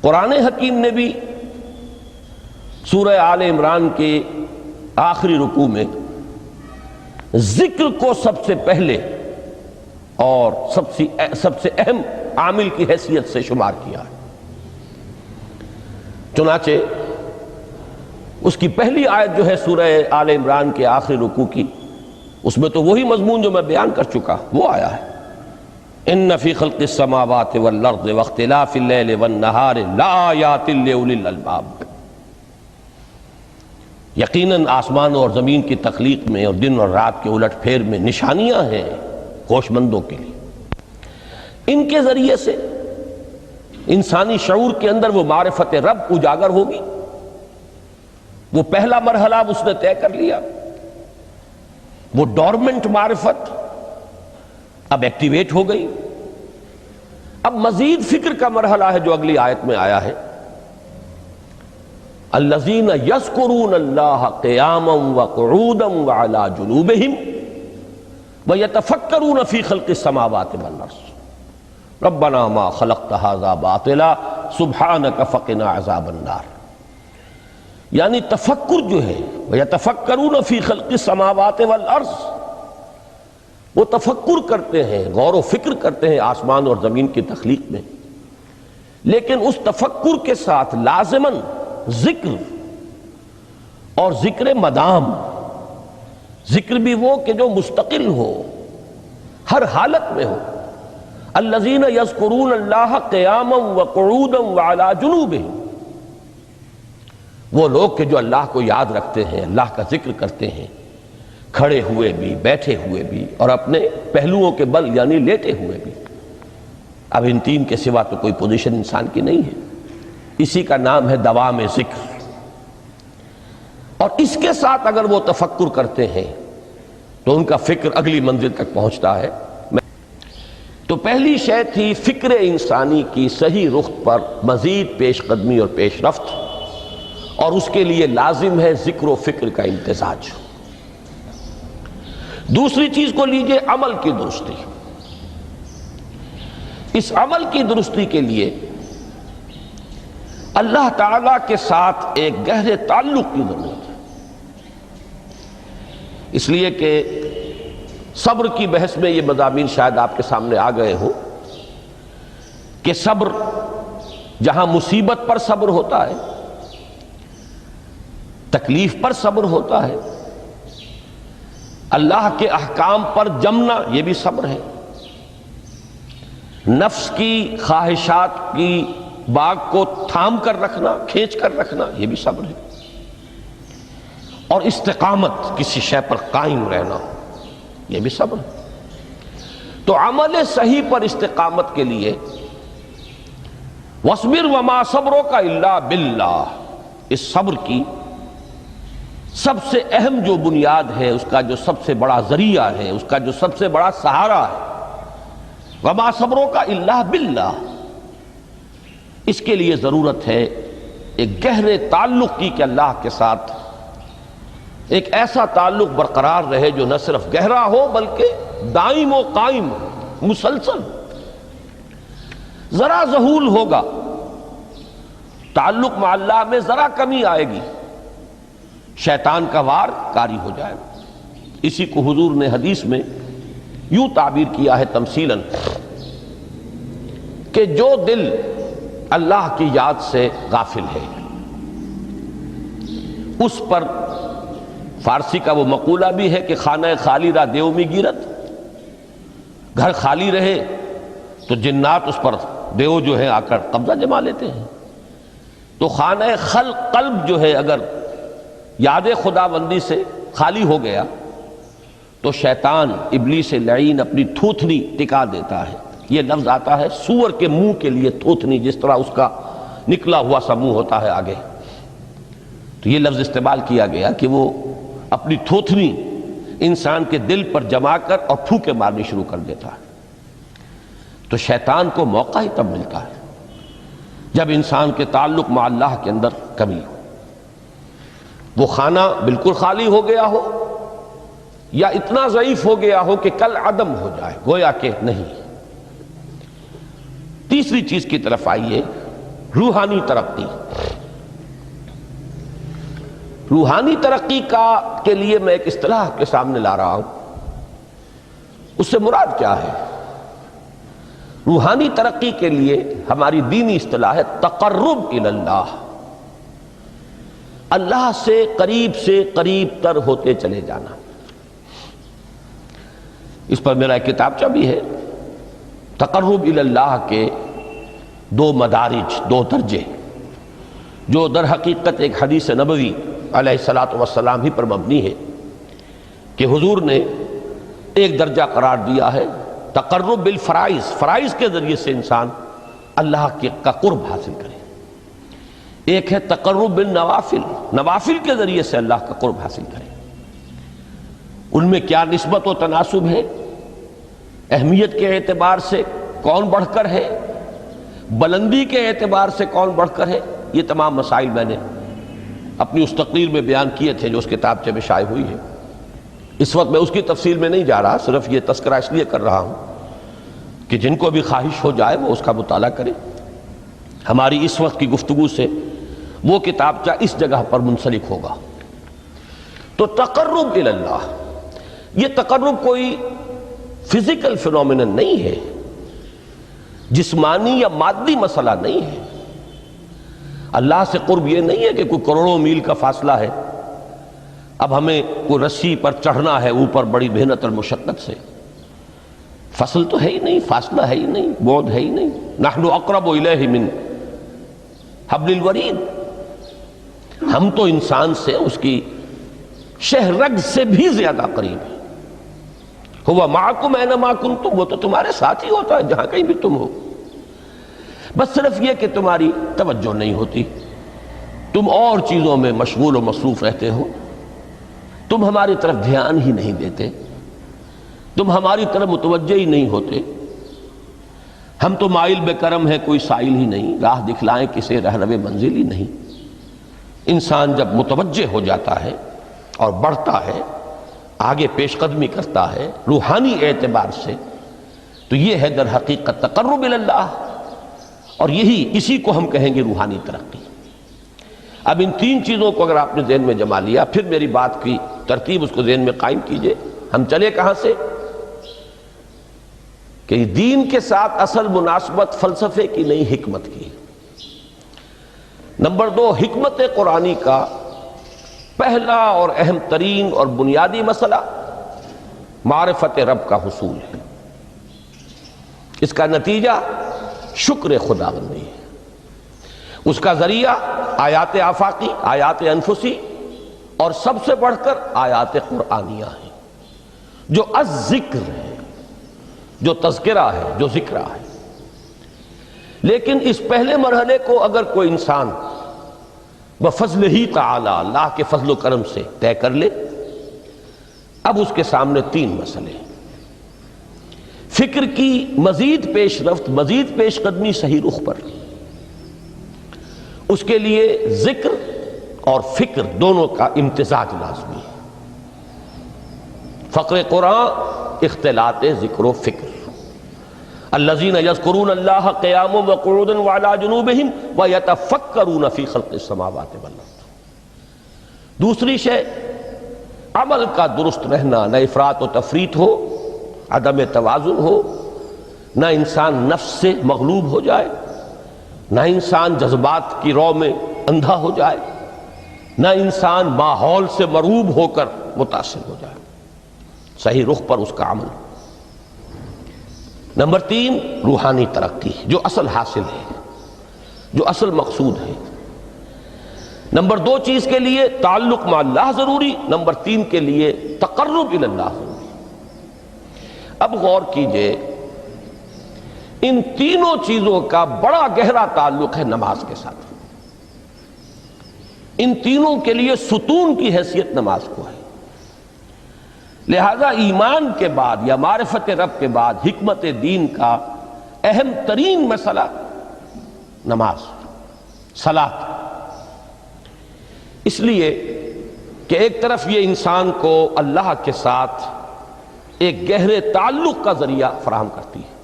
قرآن حکیم نے بھی سورہ آل عمران کے آخری رکوع میں ذکر کو سب سے پہلے اور سب سے اہم عامل کی حیثیت سے شمار کیا ہے۔ چنانچہ اس کی پہلی آیت جو ہے سورہ آل عمران کے آخری رکوع کی، اس میں تو وہی مضمون جو میں بیان کر چکا وہ آیا ہے، ان فی خلق السماوات والارض واختلاف اللیل والنہار لآیات لأولی الالباب، یقیناً آسمان اور زمین کی تخلیق میں اور دن اور رات کے الٹ پھیر میں نشانیاں ہیں ہوش مندوں کے لیے۔ ان کے ذریعے سے انسانی شعور کے اندر وہ معرفت رب اجاگر ہوگی۔ وہ پہلا مرحلہ اس نے طے کر لیا، وہ ڈورمنٹ معرفت اب ایکٹیویٹ ہو گئی۔ اب مزید فکر کا مرحلہ ہے جو اگلی آیت میں آیا ہے، الذین یذکرون اللہ قیاما وقعودا وعلی جنوبہم ویتفکرون فی خلق السماوات والارض ربنا ما خلقت ھذا باطلا سبحانک فقنا عذاب النار۔ یعنی تفکر جو ہے ویتفکرون فی خلق السماوات والارض، وہ تفکر کرتے ہیں، غور و فکر کرتے ہیں آسمان اور زمین کی تخلیق میں، لیکن اس تفکر کے ساتھ لازماً ذکر اور ذکر مدام، ذکر بھی وہ کہ جو مستقل ہو، ہر حالت میں ہو۔ الذین یذکرون اللہ قیاما وقعودا وعلی جنوبہم، وہ لوگ کہ جو اللہ کو یاد رکھتے ہیں، اللہ کا ذکر کرتے ہیں، کھڑے ہوئے بھی، بیٹھے ہوئے بھی، اور اپنے پہلوؤں کے بل یعنی لیٹے ہوئے بھی۔ اب ان تین کے سوا تو کوئی پوزیشن انسان کی نہیں ہے، اسی کا نام ہے دوام ذکر۔ اور اس کے ساتھ اگر وہ تفکر کرتے ہیں تو ان کا فکر اگلی منزل تک پہنچتا ہے۔ تو پہلی شے تھی فکر انسانی کی صحیح رخ پر مزید پیش قدمی اور پیش رفت، اور اس کے لیے لازم ہے ذکر و فکر کا امتزاج۔ دوسری چیز کو لیجئے عمل کی درستی۔ اس عمل کی درستی کے لیے اللہ تعالیٰ کے ساتھ ایک گہرے تعلق کی ضرورت ہے، اس لیے کہ صبر کی بحث میں یہ مضامین شاید آپ کے سامنے آ گئے ہوں کہ صبر، جہاں مصیبت پر صبر ہوتا ہے، تکلیف پر صبر ہوتا ہے، اللہ کے احکام پر جمنا یہ بھی صبر ہے، نفس کی خواہشات کی باغ کو تھام کر رکھنا، کھینچ کر رکھنا یہ بھی صبر ہے، اور استقامت کسی شے پر قائم رہنا یہ بھی صبر ہے۔ تو عمل صحیح پر استقامت کے لیے وَاصْبِرْ وَمَا صَبْرُكَ إِلَّا بِاللَّهِ، اس صبر کی سب سے اہم جو بنیاد ہے، اس کا جو سب سے بڑا ذریعہ ہے، اس کا جو سب سے بڑا سہارا ہے، وَمَا صَبْرُكَ إِلَّا بِاللَّهِ، اس کے لیے ضرورت ہے ایک گہرے تعلق کی کہ اللہ کے ساتھ ایک ایسا تعلق برقرار رہے جو نہ صرف گہرا ہو بلکہ دائم و قائم، مسلسل۔ ذرا ذہول ہوگا، تعلق مع اللہ میں ذرا کمی آئے گی، شیطان کا وار کاری ہو جائے گا۔ اسی کو حضور نے حدیث میں یوں تعبیر کیا ہے تمثیلاً کہ جو دل اللہ کی یاد سے غافل ہے، اس پر فارسی کا وہ مقولہ بھی ہے کہ خانہ خالی را دیو می گیرت، گھر خالی رہے تو جنات اس پر دیو جو ہے آ کر قبضہ جما لیتے ہیں۔ تو خانہ قلب جو ہے اگر یاد خدا بندی سے خالی ہو گیا تو شیطان ابلیس لعین اپنی تھوتنی ٹکا دیتا ہے۔ یہ لفظ آتا ہے سور کے منہ کے لیے تھوتنی، جس طرح اس کا نکلا ہوا سا منہ ہوتا ہے آگے، تو یہ لفظ استعمال کیا گیا کہ وہ اپنی تھوتنی انسان کے دل پر جما کر اور پھونکے مارنی شروع کر دیتا ہے۔ تو شیطان کو موقع ہی تب ملتا ہے جب انسان کے تعلق مع اللہ کے اندر کمی ہو، وہ خانہ بالکل خالی ہو گیا ہو یا اتنا ضعیف ہو گیا ہو کہ کل عدم ہو جائے، گویا کہ نہیں۔ تیسری چیز کی طرف آئیے روحانی ترقی، روحانی ترقی کے لیے میں ایک اصطلاح کے سامنے لا رہا ہوں، اس سے مراد کیا ہے؟ روحانی ترقی کے لیے ہماری دینی اصطلاح ہے تقرب الی اللہ، اللہ سے قریب تر ہوتے چلے جانا۔ اس پر میرا ایک کتابچہ بھی ہے، تقرب الی اللہ کے 2 مدارج، 2 درجے، جو در حقیقت ایک حدیث نبوی علیہ الصلاۃ والسلام ہی پر مبنی ہے کہ حضور نے ایک درجہ قرار دیا ہے تقرب بالفرائض، فرائض کے ذریعے سے انسان اللہ کا قرب حاصل کرے۔ ایک ہے تقرب بالنوافل، نوافل کے ذریعے سے اللہ کا قرب حاصل کرے۔ ان میں کیا نسبت و تناسب ہے، اہمیت کے اعتبار سے کون بڑھ کر ہے، بلندی کے اعتبار سے کون بڑھ کر ہے، یہ تمام مسائل میں نے اپنی اس تقریر میں بیان کیے تھے جو اس کتابچے میں شائع ہوئی ہے۔ اس وقت میں اس کی تفصیل میں نہیں جا رہا، صرف یہ تذکرہ اس لیے کر رہا ہوں کہ جن کو بھی خواہش ہو جائے وہ اس کا مطالعہ کرے۔ ہماری اس وقت کی گفتگو سے وہ کتابچہ اس جگہ پر منسلک ہوگا۔ تو تقرب الی اللہ، یہ تقرب کوئی فزیکل فینومینن نہیں ہے، جسمانی یا مادی مسئلہ نہیں ہے۔ اللہ سے قرب یہ نہیں ہے کہ کوئی کروڑوں میل کا فاصلہ ہے، اب ہمیں کوئی رسی پر چڑھنا ہے اوپر بڑی محنت اور مشقت سے۔ فصل تو ہے ہی نہیں، فاصلہ ہے ہی نہیں، بعد ہے ہی نہیں۔ نحن اقرب الیہ من حبل الورید، ہم تو انسان سے اس کی شہرگ سے بھی زیادہ قریب ہیں۔ ہوا معکم اینما کنتم، وہ تو تمہارے ساتھ ہی ہوتا ہے جہاں کہیں بھی تم ہو، بس صرف یہ کہ تمہاری توجہ نہیں ہوتی، تم اور چیزوں میں مشغول و مصروف رہتے ہو، تم ہماری طرف دھیان ہی نہیں دیتے، تم ہماری طرف متوجہ ہی نہیں ہوتے۔ ہم تو مائل بے کرم ہے، کوئی سائل ہی نہیں، راہ دکھلائیں کسے رہنو منزل ہی نہیں۔ انسان جب متوجہ ہو جاتا ہے اور بڑھتا ہے، آگے پیش قدمی کرتا ہے روحانی اعتبار سے، تو یہ ہے در حقیقت تقرب الی اللہ، اور اسی کو ہم کہیں گے روحانی ترقی۔ اب ان 3 چیزوں کو اگر آپ نے ذہن میں جما لیا، پھر میری بات کی ترتیب اس کو ذہن میں قائم کیجئے۔ ہم چلے کہاں سے؟ کہ دین کے ساتھ اصل مناسبت فلسفے کی نہیں، حکمت کی۔ نمبر 2، حکمت قرآنی کا پہلا اور اہم ترین اور بنیادی مسئلہ معرفت رب کا حصول ہے۔ اس کا نتیجہ شکر خداوندی ہے، اس کا ذریعہ آیات آفاقی، آیات انفسی، اور سب سے بڑھ کر آیات قرآنیہ ہیں جو الذکر ہے، جو تذکرہ ہے، جو ذکرہ ہے۔ لیکن اس پہلے مرحلے کو اگر کوئی انسان بفضل ہی تعالی، اللہ کے فضل و کرم سے طے کر لے، اب اس کے سامنے 3 مسئلے ہیں۔ فکر کی مزید پیش رفت، مزید پیش قدمی صحیح رخ پر، اس کے لیے ذکر اور فکر دونوں کا امتزاج لازمی ہے۔ فقر قرآن اختلاط ذکر و فکر۔ الذین یذکرون اللہ قیاما وقعودا وعلی جنوبہم ویتفکرون فی خلق السماوات والارض۔ دوسری شے عمل کا درست رہنا، نہ افراط و تفریط ہو، عدم توازن ہو، نہ انسان نفس سے مغلوب ہو جائے، نہ انسان جذبات کی رو میں اندھا ہو جائے، نہ انسان ماحول سے مرعوب ہو کر متاثر ہو جائے، صحیح رخ پر اس کا عمل۔ نمبر 3، روحانی ترقی، جو اصل حاصل ہے، جو اصل مقصود ہے۔ نمبر 2 چیز کے لیے تعلق مع اللہ ضروری، نمبر 3 کے لیے تقرب الی اللہ ضروری۔ اب غور کیجئے، ان تینوں چیزوں کا بڑا گہرا تعلق ہے نماز کے ساتھ۔ ان تینوں کے لیے ستون کی حیثیت نماز کو ہے۔ لہذا ایمان کے بعد یا معرفت رب کے بعد حکمت دین کا اہم ترین مسئلہ نماز، صلاۃ۔ اس لیے کہ ایک طرف یہ انسان کو اللہ کے ساتھ ایک گہرے تعلق کا ذریعہ فراہم کرتی ہے،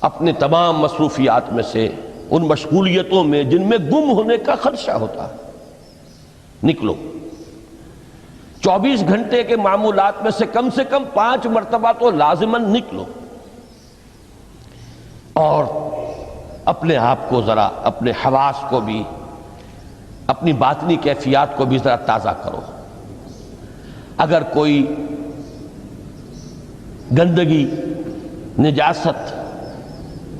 اپنے تمام مصروفیات میں سے ان مشغولیتوں میں جن میں گم ہونے کا خدشہ ہوتا ہے، نکلو۔ 24 گھنٹے کے معمولات میں سے کم 5 مرتبہ تو لازماً نکلو، اور اپنے آپ کو ذرا، اپنے حواس کو بھی، اپنی باطنی کیفیات کو بھی ذرا تازہ کرو۔ اگر کوئی گندگی، نجاست،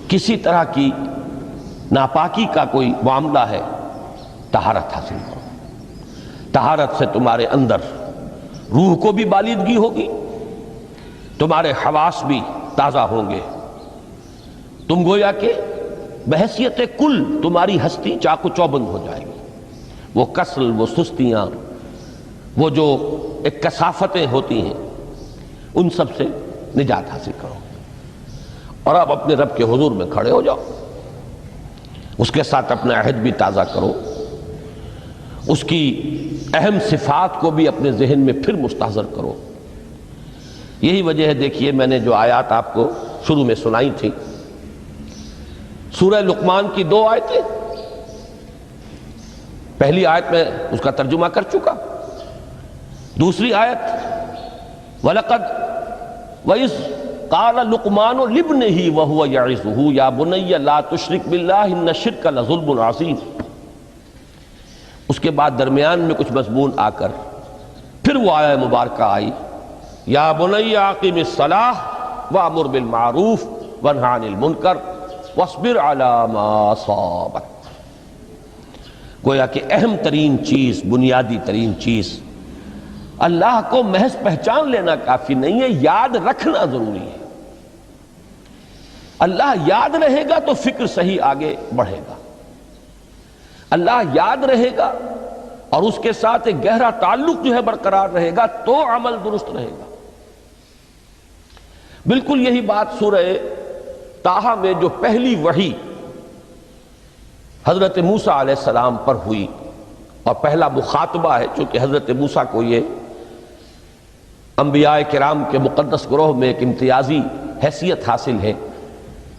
کسی طرح کی ناپاکی کا کوئی معاملہ ہے، طہارت حاصل کرو۔ طہارت سے تمہارے اندر روح کو بھی بالیدگی ہوگی، تمہارے حواس بھی تازہ ہوں گے، تم گویا کہ بحیثیت کل تمہاری ہستی چاق و چوبند ہو جائے گی۔ وہ کسل، وہ سستیاں، وہ جو ایک کثافتیں ہوتی ہیں، ان سب سے نجات حاصل کرو، اور اب اپنے رب کے حضور میں کھڑے ہو جاؤ، اس کے ساتھ اپنا عہد بھی تازہ کرو، اس کی اہم صفات کو بھی اپنے ذہن میں پھر مستحضر کرو۔ یہی وجہ ہے، دیکھیے میں نے جو آیات آپ کو شروع میں سنائی تھی، سورہ لقمان کی 2 آیتیں، پہلی آیت میں اس کا ترجمہ کر چکا، دوسری آیت وَلَقَدْ وَإِذْ قَالَ لُقْمَانُ لِابْنِهِ وَهُوَ يَعِظُهُ يَا بُنَيَّ لَا تُشْرِكْ بِاللَّهِ إِنَّ الشِّرْكَ لَظُلْمٌ عَظِيمٌ۔ اس کے بعد درمیان میں کچھ مضمون آ کر پھر وہ آیہ مبارکہ آئی، یا بنی اقم الصلاۃ وامر بالمعروف وانہ عن المنکر واصبر علی ما اصابک۔ گویا کہ اہم ترین چیز، بنیادی ترین چیز، اللہ کو محض پہچان لینا کافی نہیں ہے، یاد رکھنا ضروری ہے۔ اللہ یاد رہے گا تو فکر صحیح آگے بڑھے گا، اللہ یاد رہے گا اور اس کے ساتھ ایک گہرا تعلق جو ہے برقرار رہے گا تو عمل درست رہے گا۔ بالکل یہی بات سورہ طٰہٰ میں جو پہلی وحی حضرت موسیٰ علیہ السلام پر ہوئی، اور پہلا مخاطبہ ہے، چونکہ حضرت موسیٰ کو یہ انبیاء کرام کے مقدس گروہ میں ایک امتیازی حیثیت حاصل ہے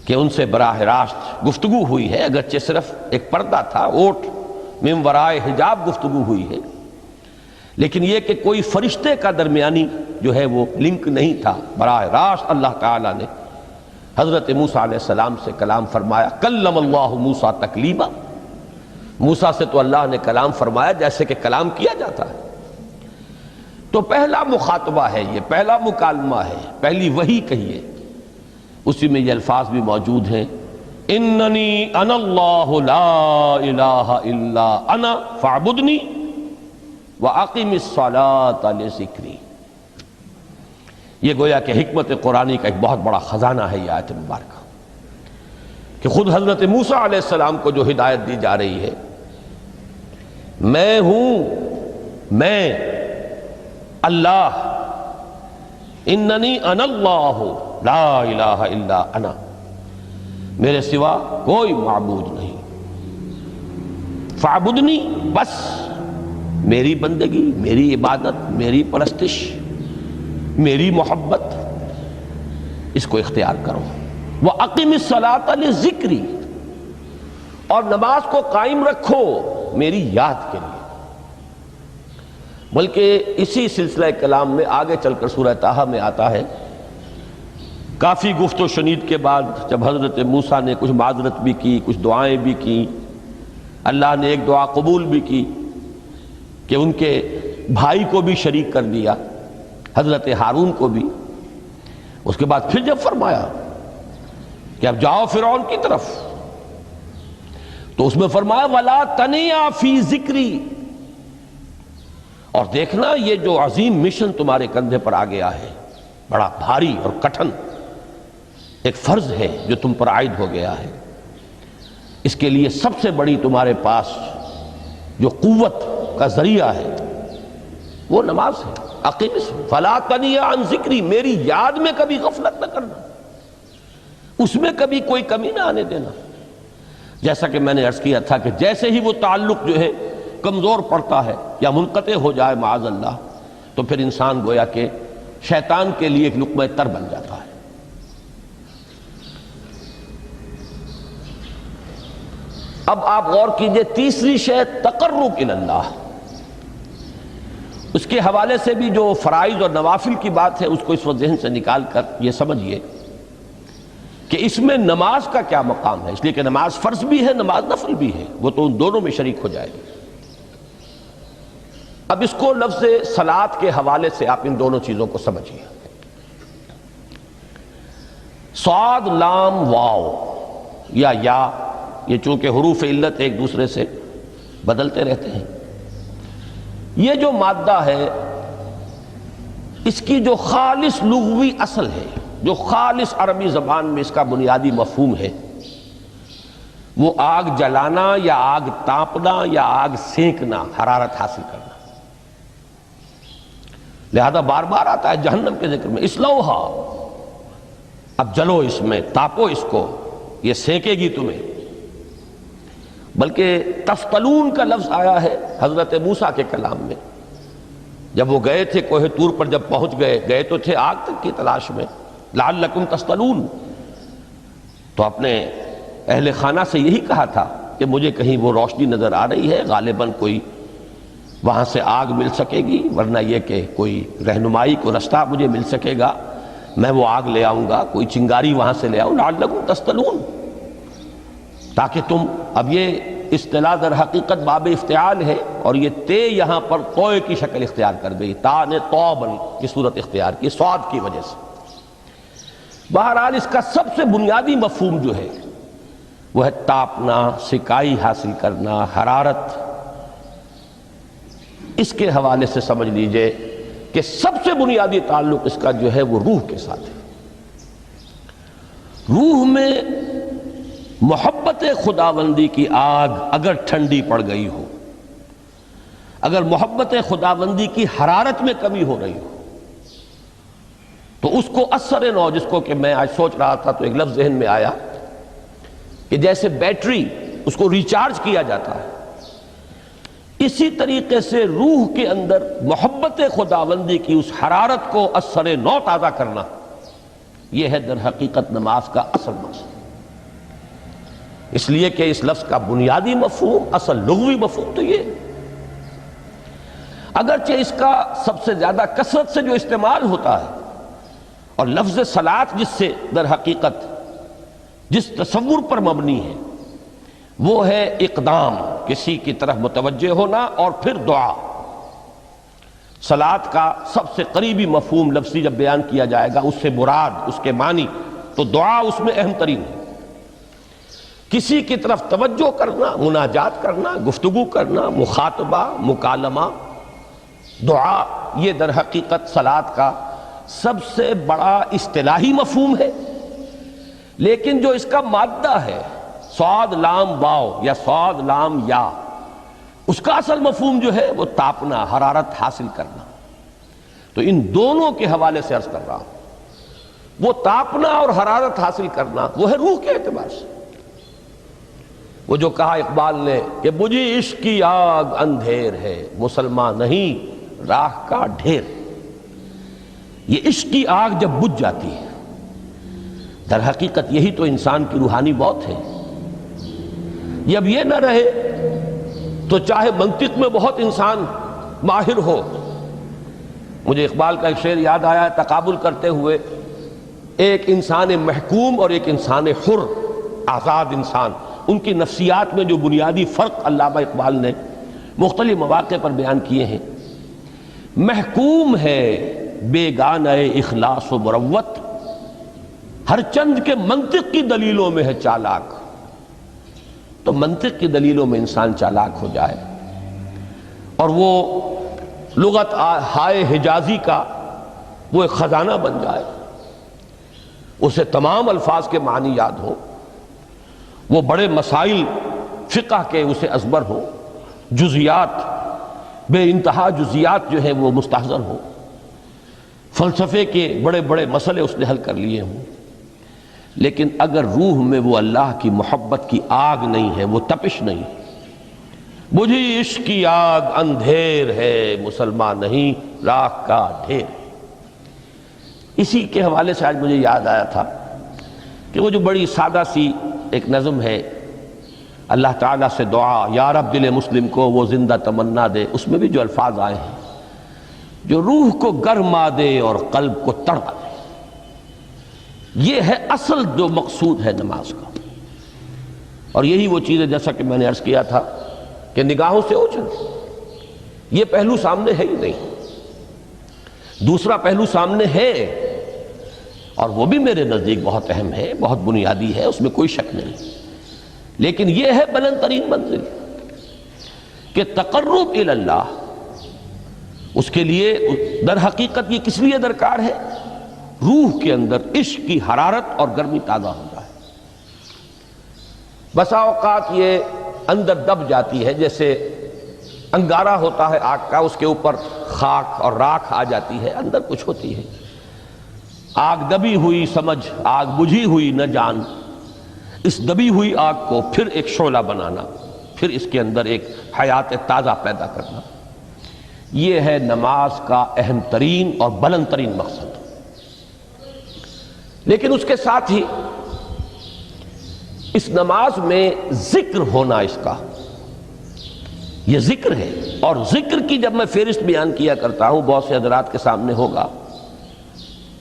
کہ ان سے براہ راست گفتگو ہوئی ہے، اگرچہ صرف ایک پردہ تھا، اوٹ من ورائے حجاب گفتگو ہوئی ہے، لیکن یہ کہ کوئی فرشتے کا درمیانی جو ہے وہ لنک نہیں تھا، براہ راست اللہ تعالیٰ نے حضرت موسیٰ علیہ السلام سے کلام فرمایا۔ کلم اللہ موسیٰ تکلیما، موسیٰ سے تو اللہ نے کلام فرمایا جیسے کہ کلام کیا جاتا ہے۔ تو پہلا مخاطبہ ہے، یہ پہلا مکالمہ ہے، پہلی وحی کہیے، اسی میں یہ الفاظ بھی موجود ہیں، اننی انا اللہ لا الہ الا انا فاعبدنی واقم الصلاۃ لذکری۔ یہ گویا کہ حکمت قرآنی کا ایک بہت بڑا خزانہ ہے یہ آیت مبارکہ، کہ خود حضرت موسیٰ علیہ السلام کو جو ہدایت دی جا رہی ہے، میں ہوں، میں اللہ، اننی انا اللہ لا الہ الا انا، میرے سوا کوئی معبود نہیں، فاعبدنی، بس میری بندگی، میری عبادت، میری پرستش، میری محبت، اس کو اختیار کرو۔ وَأَقِمِ الصَّلَاةَ لِذِكْرِي، اور نماز کو قائم رکھو میری یاد کے لیے۔ بلکہ اسی سلسلہ کلام میں آگے چل کر سورہ طٰہٰ میں آتا ہے، کافی گفت و شنید کے بعد جب حضرت موسیٰ نے کچھ معذرت بھی کی، کچھ دعائیں بھی کی، اللہ نے ایک دعا قبول بھی کی کہ ان کے بھائی کو بھی شریک کر دیا، حضرت ہارون کو بھی۔ اس کے بعد پھر جب فرمایا کہ اب جاؤ فرعون کی طرف، تو اس میں فرمایا وَلَا تَنِيَا فِي ذِكْرِي، اور دیکھنا یہ جو عظیم مشن تمہارے کندھے پر آ گیا ہے، بڑا بھاری اور کٹھن ایک فرض ہے جو تم پر عائد ہو گیا ہے، اس کے لیے سب سے بڑی تمہارے پاس جو قوت کا ذریعہ ہے وہ نماز ہے۔ اقیم فلا تنیا عن ذکری، میری یاد میں کبھی غفلت نہ کرنا، اس میں کبھی کوئی کمی نہ آنے دینا۔ جیسا کہ میں نے عرض کیا تھا کہ جیسے ہی وہ تعلق جو ہے کمزور پڑتا ہے یا منقطع ہو جائے معاذ اللہ، تو پھر انسان گویا کہ شیطان کے لیے ایک لقمہ تر بن جاتا ہے۔ اب آپ غور کیجئے، تیسری شے تقرب الی اللہ، اس کے حوالے سے بھی جو فرائض اور نوافل کی بات ہے اس کو اس وقت ذہن سے نکال کر یہ سمجھیے کہ اس میں نماز کا کیا مقام ہے، اس لیے کہ نماز فرض بھی ہے، نماز نفل بھی ہے، وہ تو ان دونوں میں شریک ہو جائے گی۔ اب اس کو لفظ صلاۃ کے حوالے سے آپ ان دونوں چیزوں کو سمجھیے۔ صاد لام واو یا یہ چونکہ حروف علت ایک دوسرے سے بدلتے رہتے ہیں، یہ جو مادہ ہے اس کی جو خالص لغوی اصل ہے، جو خالص عربی زبان میں اس کا بنیادی مفہوم ہے، وہ آگ جلانا یا آگ تاپنا یا آگ سینکنا، حرارت حاصل کرنا۔ لہذا بار بار آتا ہے جہنم کے ذکر میں، اسلوہا، اب جلو اس میں، تاپو اس کو، یہ سینکے گی تمہیں۔ بلکہ تفتلون کا لفظ آیا ہے حضرت موسیٰ کے کلام میں، جب وہ گئے تھے کوہ طور پر، جب پہنچ گئے تو تھے آگ تک کی تلاش میں، لعلکم تفتلون، تو اپنے اہل خانہ سے یہی کہا تھا کہ مجھے کہیں وہ روشنی نظر آ رہی ہے، غالباً کوئی وہاں سے آگ مل سکے گی، ورنہ یہ کہ کوئی رہنمائی کو رستہ مجھے مل سکے گا، میں وہ آگ لے آؤں گا، کوئی چنگاری وہاں سے لے آؤں، لعلکم تفتلون، تاکہ تم، اب یہ اصطلاح در حقیقت باب افتعال ہے، اور یہ تے یہاں پر توئے کی شکل اختیار کر گئی، تا نے توبن کی صورت اختیار کی صاد کی وجہ سے۔ بہرحال اس کا سب سے بنیادی مفہوم جو ہے وہ ہے تاپنا، سکائی حاصل کرنا، حرارت۔ اس کے حوالے سے سمجھ لیجئے کہ سب سے بنیادی تعلق اس کا جو ہے وہ روح کے ساتھ ہے۔ روح میں محبت خداوندی کی آگ اگر ٹھنڈی پڑ گئی ہو، اگر محبت خداوندی کی حرارت میں کمی ہو رہی ہو، تو اس کو اثر نو، جس کو کہ میں آج سوچ رہا تھا تو ایک لفظ ذہن میں آیا کہ جیسے بیٹری اس کو ریچارج کیا جاتا ہے، اسی طریقے سے روح کے اندر محبت خداوندی کی اس حرارت کو اثر نو تازہ کرنا، یہ ہے در حقیقت نماز کا اصل مقصد۔ اس لیے کہ اس لفظ کا بنیادی مفہوم، اصل لغوی مفہوم تو یہ، اگرچہ اس کا سب سے زیادہ کثرت سے جو استعمال ہوتا ہے، اور لفظ صلاۃ جس سے در حقیقت جس تصور پر مبنی ہے وہ ہے اقدام، کسی کی طرف متوجہ ہونا اور پھر دعا۔ صلاۃ کا سب سے قریبی مفہوم لفظی جب بیان کیا جائے گا، اس سے مراد، اس کے معنی، تو دعا اس میں اہم ترین ہے۔ کسی کی طرف توجہ کرنا، مناجات کرنا، گفتگو کرنا، مخاطبہ، مکالمہ، دعا، یہ در حقیقت صلاۃ کا سب سے بڑا اصطلاحی مفہوم ہے۔ لیکن جو اس کا مادہ ہے، صاد لام واو یا صاد لام یا، اس کا اصل مفہوم جو ہے وہ تاپنا، حرارت حاصل کرنا۔ تو ان دونوں کے حوالے سے عرض کر رہا ہوں، وہ تاپنا اور حرارت حاصل کرنا وہ ہے روح کے اعتبار سے۔ وہ جو کہا اقبال نے کہ بجھی عشق کی آگ اندھیر ہے، مسلمان نہیں راہ کا ڈھیر۔ یہ عشق کی آگ جب بجھ جاتی ہے، در حقیقت یہی تو انسان کی روحانی موت ہے۔ جب یہ نہ رہے تو چاہے منطق میں بہت انسان ماہر ہو، مجھے اقبال کا ایک شعر یاد آیا، تقابل کرتے ہوئے ایک انسان محکوم اور ایک انسان حر، آزاد انسان، ان کی نفسیات میں جو بنیادی فرق علامہ اقبال نے مختلف مواقع پر بیان کیے ہیں۔ محکوم ہے بیگانہ اخلاص و مروت، ہر چند کے منطق کی دلیلوں میں ہے چالاک۔ تو منطق کی دلیلوں میں انسان چالاک ہو جائے اور وہ لغت ہائے حجازی کا وہ ایک خزانہ بن جائے، اسے تمام الفاظ کے معنی یاد ہو، وہ بڑے مسائل فقہ کے اسے ازبر ہو، جزیات، بے انتہا جزیات جو ہیں وہ مستحضر ہو، فلسفے کے بڑے بڑے مسئلے اس نے حل کر لیے ہوں، لیکن اگر روح میں وہ اللہ کی محبت کی آگ نہیں ہے، وہ تپش نہیں، بجھی عشق کی آگ اندھیر ہے، مسلمان نہیں راہ کا ڈھیر۔ اسی کے حوالے سے آج مجھے یاد آیا تھا کہ وہ جو بڑی سادہ سی ایک نظم ہے، اللہ تعالیٰ سے دعا، یا رب دل مسلم کو وہ زندہ تمنا دے، اس میں بھی جو الفاظ آئے ہیں جو روح کو گرما دے اور قلب کو تڑپا دے، یہ ہے اصل جو مقصود ہے نماز کا۔ اور یہی وہ چیز ہے جیسا کہ میں نے عرض کیا تھا کہ نگاہوں سے اوجھل، یہ پہلو سامنے ہے ہی نہیں۔ دوسرا پہلو سامنے ہے اور وہ بھی میرے نزدیک بہت اہم ہے، بہت بنیادی ہے، اس میں کوئی شک نہیں، لیکن یہ ہے بلند ترین منزل کہ تقرب الی اللہ، اس کے لیے در حقیقت یہ کس لیے درکار ہے؟ روح کے اندر عشق کی حرارت اور گرمی تازہ ہو جائے۔ بسا اوقات یہ اندر دب جاتی ہے، جیسے انگارہ ہوتا ہے آگ کا، اس کے اوپر خاک اور راکھ آ جاتی ہے، اندر کچھ ہوتی ہے۔ آگ دبی ہوئی سمجھ، آگ بجھی ہوئی نہ جان، اس دبی ہوئی آگ کو پھر ایک شعلہ بنانا، پھر اس کے اندر ایک حیات تازہ پیدا کرنا، یہ ہے نماز کا اہم ترین اور بلند ترین مقصد۔ لیکن اس کے ساتھ ہی اس نماز میں ذکر ہونا، اس کا یہ ذکر ہے، اور ذکر کی جب میں فہرست بیان کیا کرتا ہوں بہت سے حضرات کے سامنے ہوگا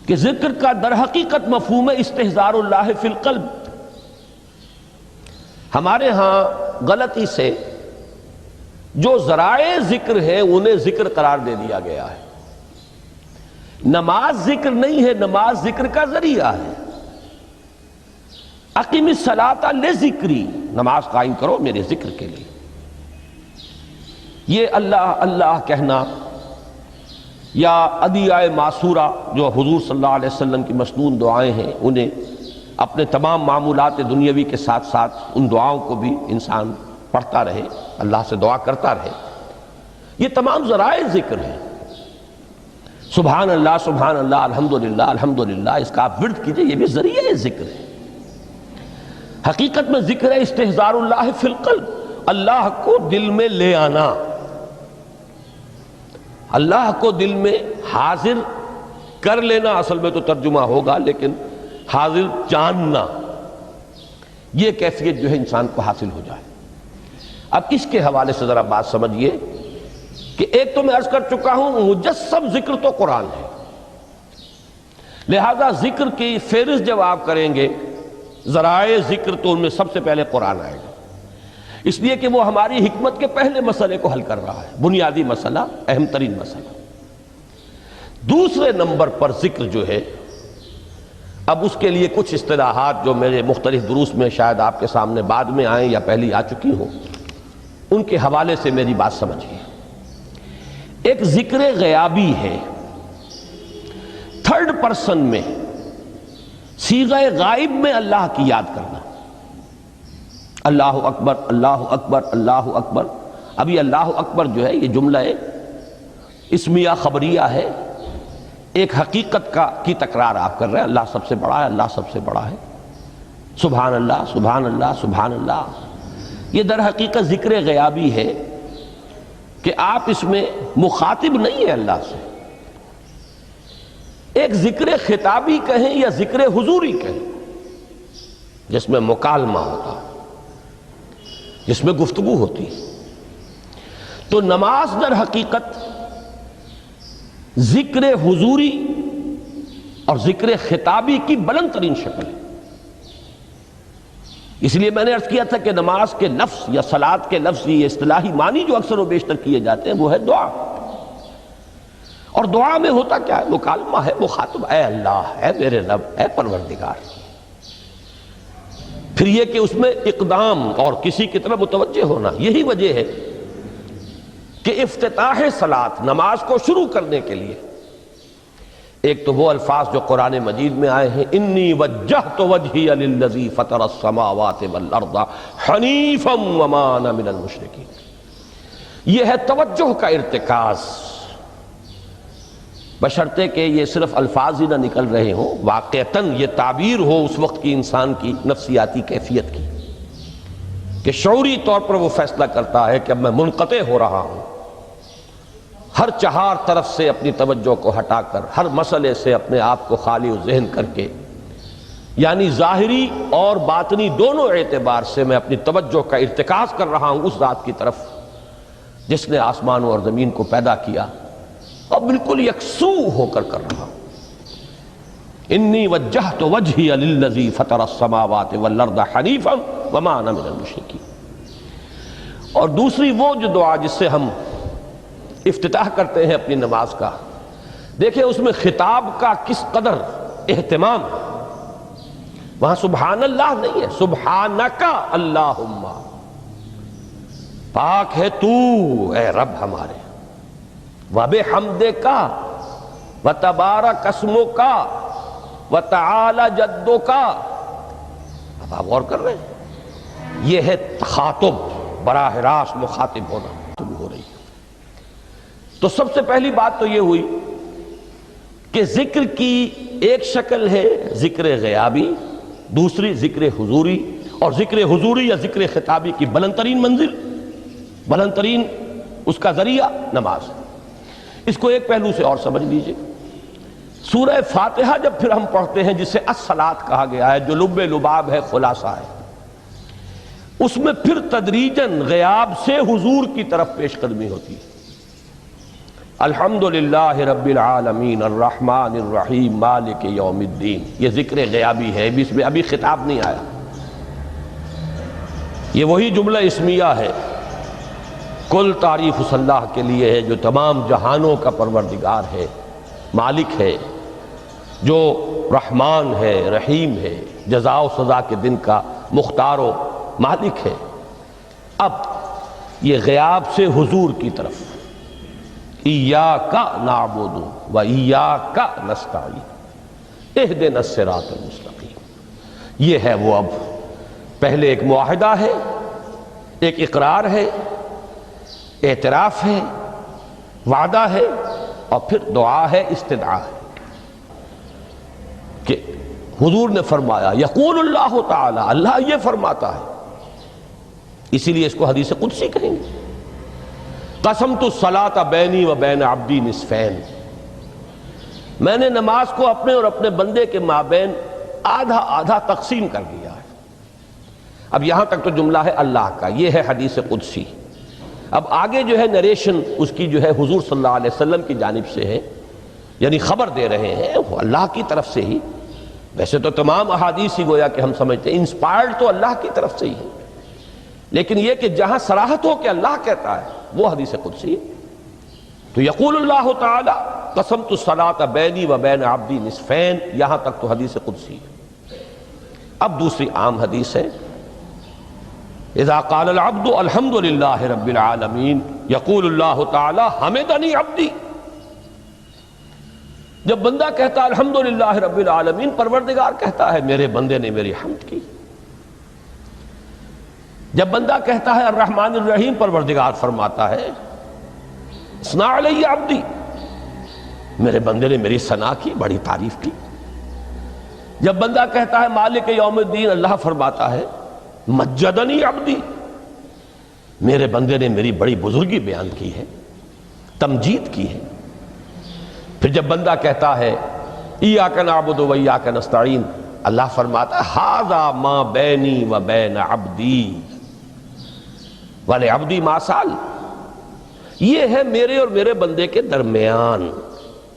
کہ ذکر کا در حقیقت مفہوم ہے استحضار اللہ فی القلب۔ ہمارے ہاں غلطی سے جو ذرائع ذکر ہیں انہیں ذکر قرار دے دیا گیا ہے۔ نماز ذکر نہیں ہے، نماز ذکر کا ذریعہ ہے۔ اقیم الصلاۃ لذکری، نماز قائم کرو میرے ذکر کے لیے۔ یہ اللہ اللہ کہنا یا ادعیہ معصورہ جو حضور صلی اللہ علیہ وسلم کی مسنون دعائیں ہیں، انہیں اپنے تمام معمولات دنیاوی کے ساتھ ساتھ ان دعاؤں کو بھی انسان پڑھتا رہے، اللہ سے دعا کرتا رہے، یہ تمام ذرائع ذکر ہیں۔ سبحان اللہ الحمدللہ الحمدللہ، اس کا آپ ورد کیجئے، یہ بھی ذریعہ ذکر ہے۔ حقیقت میں ذکر ہے استحضار اللہ فی القلب، اللہ کو دل میں لے آنا، اللہ کو دل میں حاضر کر لینا، اصل میں تو ترجمہ ہوگا، لیکن حاضر جاننا، یہ کیفیت جو ہے انسان کو حاصل ہو جائے۔ اب اس کے حوالے سے ذرا بات سمجھیے کہ ایک تو میں عرض کر چکا ہوں مجسم ذکر تو قرآن ہے، لہذا ذکر کی فہرست جب آپ کریں گے ذرائع ذکر تو ان میں سب سے پہلے قرآن آئے گا، اس لیے کہ وہ ہماری حکمت کے پہلے مسئلے کو حل کر رہا ہے، بنیادی مسئلہ، اہم ترین مسئلہ۔ دوسرے نمبر پر ذکر جو ہے، اب اس کے لیے کچھ اصطلاحات جو میرے مختلف دروس میں شاید آپ کے سامنے بعد میں آئیں یا پہلی آ چکی ہوں، ان کے حوالے سے میری بات سمجھیے۔ ایک ذکر غیابی ہے، تھرڈ پرسن میں، صیغہ غائب میں اللہ کی یاد کرنا، اللہ اکبر اللہ اکبر اللہ اکبر۔ اب یہ اللہ اکبر جو ہے یہ جملہ اسمیہ خبریہ ہے، ایک حقیقت کی تکرار آپ کر رہے ہیں، اللہ سب سے بڑا ہے، اللہ سب سے بڑا ہے، سبحان اللہ سبحان اللہ سبحان اللہ۔ یہ در حقیقت ذکر غیابی ہے کہ آپ اس میں مخاطب نہیں ہیں اللہ سے، ایک ذکر خطابی کہیں یا ذکر حضوری کہیں، جس میں مکالمہ ہوتا ہے، جس میں گفتگو ہوتی ہے۔ تو نماز در حقیقت ذکر حضوری اور ذکر خطابی کی بلند ترین شکل ہے۔ اس لیے میں نے عرض کیا تھا کہ نماز کے لفظ یا صلاۃ کے لفظ، یہ اصطلاحی معنی جو اکثر و بیشتر کیے جاتے ہیں وہ ہے دعا، اور دعا میں ہوتا کیا ہے؟ مکالمہ ہے، مخاطب، اے اللہ، اے میرے رب، اے پروردگار۔ پھر یہ کہ اس میں اقدام اور کسی کی طرف متوجہ ہونا، یہی وجہ ہے کہ افتتاح صلاۃ، نماز کو شروع کرنے کے لیے ایک تو وہ الفاظ جو قرآن مجید میں آئے ہیں، انی وجہت وجہی للذی فطر السماوات والارض حنیفا وما انا من المشرکین، یہ ہے توجہ کا ارتکاز، بشرطے کہ یہ صرف الفاظ ہی نہ نکل رہے ہوں، واقعتاً یہ تعبیر ہو اس وقت کی انسان کی نفسیاتی کیفیت کی، کہ شعوری طور پر وہ فیصلہ کرتا ہے کہ اب میں منقطع ہو رہا ہوں، ہر چہار طرف سے اپنی توجہ کو ہٹا کر، ہر مسئلے سے اپنے آپ کو خالی و ذہن کر کے یعنی ظاہری اور باطنی دونوں اعتبار سے میں اپنی توجہ کا ارتکاز کر رہا ہوں اس ذات کی طرف جس نے آسمانوں اور زمین کو پیدا کیا، اور بالکل یکسو ہو کر رہا ہوں۔ انی وجہت وجہی للذی فطر السماوات والارض حنیفا وما انا من المشرکین۔ اور دوسری وہ جو دعا جس سے ہم افتتاح کرتے ہیں اپنی نماز کا، دیکھیں اس میں خطاب کا کس قدر اہتمام، وہاں سبحان اللہ نہیں ہے، سبحانک اللہم، پاک ہے تو اے رب ہمارے، وبحمدک وتبارک اسمک وتعالی جدک۔ اب آپ غور کر رہے ہیں، یہ ہے تخاطب، براہ راست مخاطب ہونا شروع ہو رہی ہے۔ تو سب سے پہلی بات تو یہ ہوئی کہ ذکر کی ایک شکل ہے ذکر غیابی، دوسری ذکر حضوری، اور ذکر حضوری یا ذکر خطابی کی بلند ترین منزل، بلند ترین اس کا ذریعہ نماز۔ اس کو ایک پہلو سے اور سمجھ لیجئے، سورہ فاتحہ جب پھر ہم پڑھتے ہیں جسے الصلاۃ کہا گیا ہے، جو لب لباب ہے، خلاصہ ہے، اس میں پھر تدریجاً غیاب سے حضور کی طرف پیش قدمی ہوتی ہے۔ الحمدللہ رب العالمین الرحمن الرحیم مالک یوم الدین، یہ ذکر غیابی ہے، اس میں ابھی خطاب نہیں آیا، یہ وہی جملہ اسمیہ ہے۔ کل تعریف اس اللہ کے لیے ہے جو تمام جہانوں کا پروردگار ہے، مالک ہے، جو رحمان ہے، رحیم ہے، جزا و سزا کے دن کا مختار و مالک ہے۔ اب یہ غیاب سے حضور کی طرف، ایاک نعبد و ایاک نستعین اہدنا الصراط المستقیم، یہ ہے وہ۔ اب پہلے ایک معاہدہ ہے، ایک اقرار ہے، اعتراف ہے، وعدہ ہے، اور پھر دعا ہے، استدعا ہے کہ حضور نے فرمایا، یقول اللہ تعالی، اللہ یہ فرماتا ہے، اسی لیے اس کو حدیث قدسی کہیں گے۔ قسمت الصلاۃ بینی و بین عبدی نصفین، میں نے نماز کو اپنے اور اپنے بندے کے مابین آدھا آدھا تقسیم کر دیا ہے۔ اب یہاں تک تو جملہ ہے اللہ کا، یہ ہے حدیث قدسی۔ اب آگے جو ہے نریشن اس کی جو ہے حضور صلی اللہ علیہ وسلم کی جانب سے ہے، یعنی خبر دے رہے ہیں وہ اللہ کی طرف سے ہی۔ ویسے تو تمام احادیث ہی گویا کہ ہم سمجھتے ہیں انسپائرڈ تو اللہ کی طرف سے ہی ہے، لیکن یہ کہ جہاں صراحت ہو کہ اللہ کہتا ہے وہ حدیث قدسی ہے۔ تو یقول اللہ تعالی قسمت الصلاۃ بینی و بین عبدی نصفین، یہاں تک تو حدیث قدسی ہے۔ اب دوسری عام حدیث ہے، اذا قال العبد الحمد للہ رب العالمین یقول اللہ تعالی حمدنی عبدی، جب بندہ کہتا ہے الحمدللہ رب العالمین، پروردگار کہتا ہے میرے بندے نے میری حمد کی۔ جب بندہ کہتا ہے الرحمن الرحیم، پروردگار فرماتا ہے اثنا علی عبدی، میرے بندے نے میری ثنا کی، بڑی تعریف کی۔ جب بندہ کہتا ہے مالک یوم الدین، اللہ فرماتا ہے مجدنی عبدی، میرے بندے نے میری بڑی بزرگی بیان کی ہے، تمجید کی ہے۔ پھر جب بندہ کہتا ہے ایاک نعبد و ایاک نستعین، اللہ فرماتا ہے ھذا ما بینی و بین عبدی ولعبدی ما سأل، یہ ہے میرے اور میرے بندے کے درمیان۔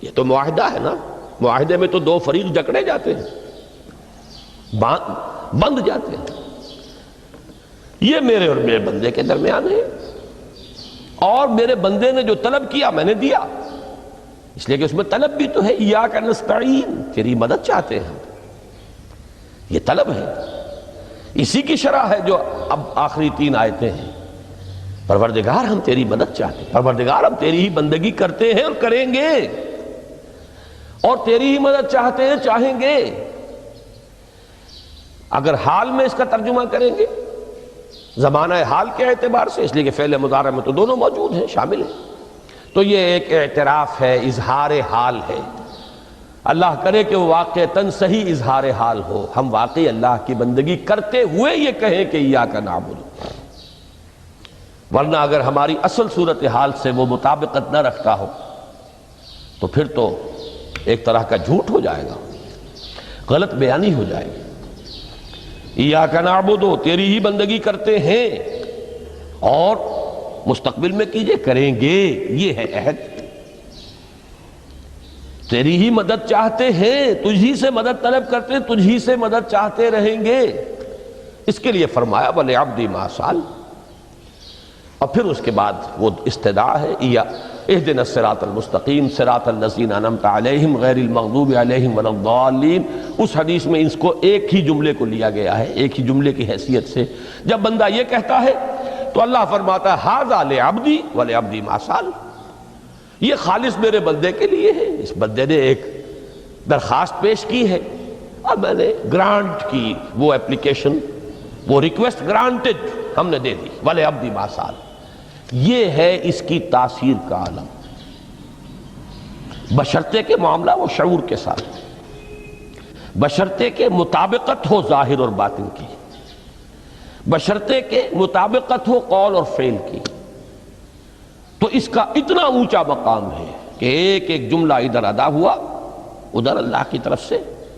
یہ تو معاہدہ ہے نا، معاہدے میں تو دو فریق جکڑے جاتے ہیں، بند جاتے ہیں، یہ میرے اور میرے بندے کے درمیان ہے، اور میرے بندے نے جو طلب کیا میں نے دیا، اس لیے کہ اس میں طلب بھی تو ہے، ایاک نستعین، تیری مدد چاہتے ہیں، یہ طلب ہے، اسی کی شرح ہے جو اب آخری 3 آیتیں ہیں۔ پروردگار ہم تیری مدد چاہتے ہیں، پروردگار ہم تیری ہی بندگی کرتے ہیں اور کریں گے، اور تیری ہی مدد چاہتے ہیں، چاہیں گے۔ اگر حال میں اس کا ترجمہ کریں گے زمانہ حال کے اعتبار سے، اس لیے کہ فعل مضارع میں تو دونوں موجود ہیں، شامل ہیں، تو یہ ایک اعتراف ہے، اظہار حال ہے۔ اللہ کرے کہ وہ واقعتاً صحیح اظہار حال ہو، ہم واقعی اللہ کی بندگی کرتے ہوئے یہ کہیں کہ ایاک نعبد، ورنہ اگر ہماری اصل صورتحال سے وہ مطابقت نہ رکھتا ہو تو پھر تو ایک طرح کا جھوٹ ہو جائے گا، غلط بیانی ہو جائے گی۔ ایاک نعبد، تیری ہی بندگی کرتے ہیں، اور مستقبل میں کیجئے، کریں گے، یہ ہے عہد، تیری ہی مدد چاہتے ہیں، تجھی سے مدد طلب کرتے ہیں، تجھی سے مدد چاہتے رہیں گے۔ اس کے لیے فرمایا وَلِعَبْدِي مَا سَأَلَ، اور پھر اس کے بعد وہ استدعا ہے اهدنا الصراط المستقیم صراط الذین انعمت علیہم غیر المغضوب علیہم ولا الضالین۔ اس حدیث میں اس کو ایک ہی جملے کو لیا گیا ہے، ایک ہی جملے کی حیثیت سے۔ جب بندہ یہ کہتا ہے تو اللہ فرماتا ہے ھذا لعبدی ولعبدی ما سأل، یہ خالص میرے بندے کے لیے ہے، اس بندے نے ایک درخواست پیش کی ہے اور میں نے گرانٹ کی، وہ اپلیکیشن، وہ ریکویسٹ گرانٹڈ ہم نے دے دی، ولعبدی ما سأل۔ یہ ہے اس کی تاثیر کا عالم، بشرطے کے معاملہ وہ شعور کے ساتھ، بشرطے کے مطابقت ہو ظاہر اور باطن کی، بشرطے کے مطابقت ہو قول اور فعل کی، تو اس کا اتنا اونچا مقام ہے کہ ایک ایک جملہ ادھر ادا ہوا، ادھر اللہ کی طرف سے